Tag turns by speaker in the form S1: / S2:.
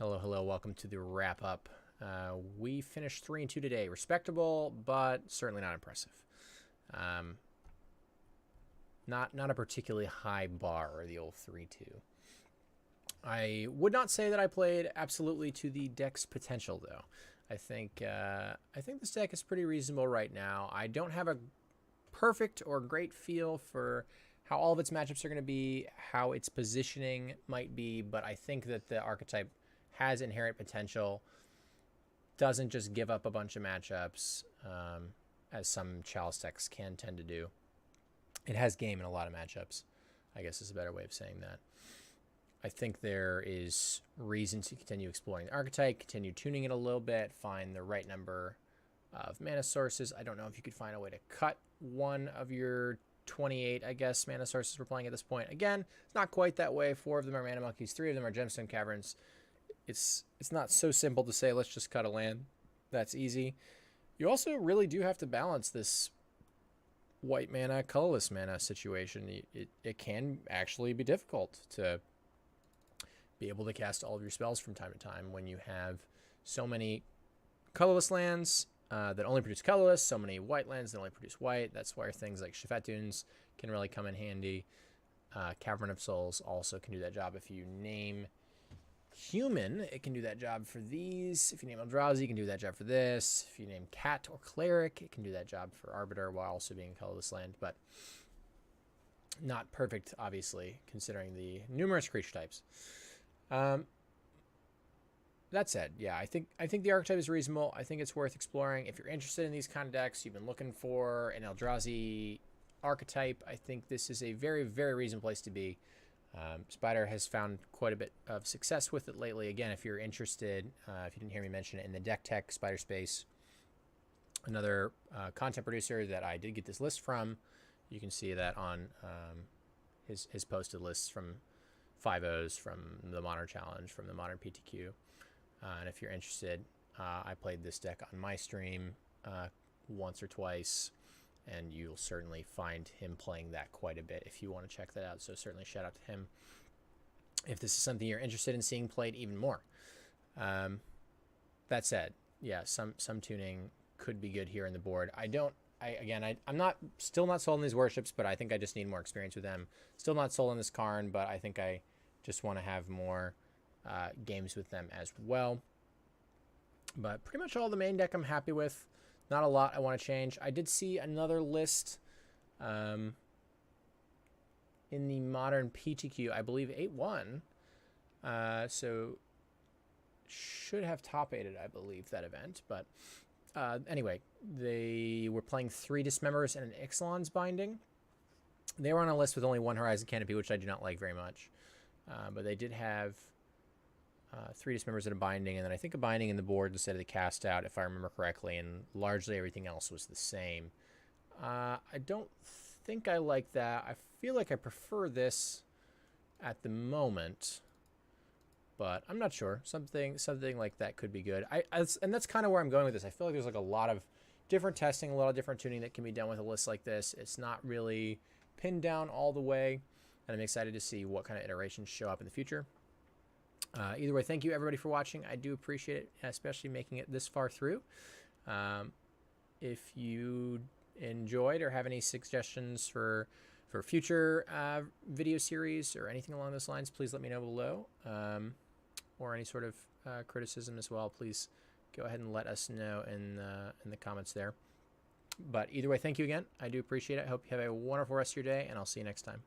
S1: Hello, hello. Welcome to the wrap-up. We finished 3-2 today. Respectable, but certainly not impressive. Not a particularly high bar, the old 3-2. I would not say that I played absolutely to the deck's potential, though. I think this deck is pretty reasonable right now. I don't have a perfect or great feel for how all of its matchups are going to be, how its positioning might be, but I think that the archetype has inherent potential, doesn't just give up a bunch of matchups, as some Chalice decks can tend to do. It has game in a lot of matchups, I guess is a better way of saying that. I think there is reason to continue exploring the archetype, continue tuning it a little bit, find the right number of mana sources. I don't know if you could find a way to cut one of your 28, I guess, mana sources we're playing at this point. Again, it's not quite that way. 4 of them are mana monkeys, 3 of them are gemstone caverns. It's not so simple to say, let's just cut a land. That's easy. You also really do have to balance this white mana, colorless mana situation. It can actually be difficult to be able to cast all of your spells from time to time when you have so many colorless lands that only produce colorless, so many white lands that only produce white. That's where things like Shafet Dunes can really come in handy. Cavern of Souls also can do that job. If you name human, it can do that job for these. If you name Eldrazi, it can do that job for this. If you name cat or cleric, it can do that job for arbiter while also being colorless land, but not perfect, obviously, considering the numerous creature types. That said, yeah, I think the archetype is reasonable. I think it's worth exploring. If you're interested in these kind of decks, you've been looking for an Eldrazi archetype, I think this is a very, very reasonable place to be. Spider has found quite a bit of success with it lately. Again, if you're interested, if you didn't hear me mention it, in the Deck Tech Spider Space, another content producer that I did get this list from, you can see that on his posted lists from 5.0s, from the Modern Challenge, from the Modern PTQ. And if you're interested, I played this deck on my stream once or twice, and you'll certainly find him playing that quite a bit if you want to check that out. So certainly shout out to him if this is something you're interested in seeing played even more. That said, yeah, some tuning could be good here in the board. I'm still not sold on these worships, but I think I just need more experience with them. Still not sold on this Karn, but I think I just want to have more games with them as well. But pretty much all the main deck I'm happy with. Not a lot I want to change. I did see another list in the Modern PTQ, I believe 8-1. So should have top 8'd, I believe, that event. But anyway, they were playing 3 Dismembers and an Ixalan's Binding. They were on a list with only 1 Horizon Canopy, which I do not like very much. But they did have 3 Dismembers and a Binding, and then I think a Binding in the board instead of the cast out, if I remember correctly, and largely everything else was the same. I don't think I like that. I feel like I prefer this at the moment, but I'm not sure. Something like that could be good. And that's kind of where I'm going with this. I feel like there's like a lot of different testing, a lot of different tuning that can be done with a list like this. It's not really pinned down all the way, and I'm excited to see what kind of iterations show up in the future. Either way, thank you everybody for watching. I do appreciate it, especially making it this far through. If you enjoyed or have any suggestions for future video series or anything along those lines, please let me know below. Or any sort of criticism as well, please go ahead and let us know in the comments there. But either way, thank you again. I do appreciate it. I hope you have a wonderful rest of your day, and I'll see you next time.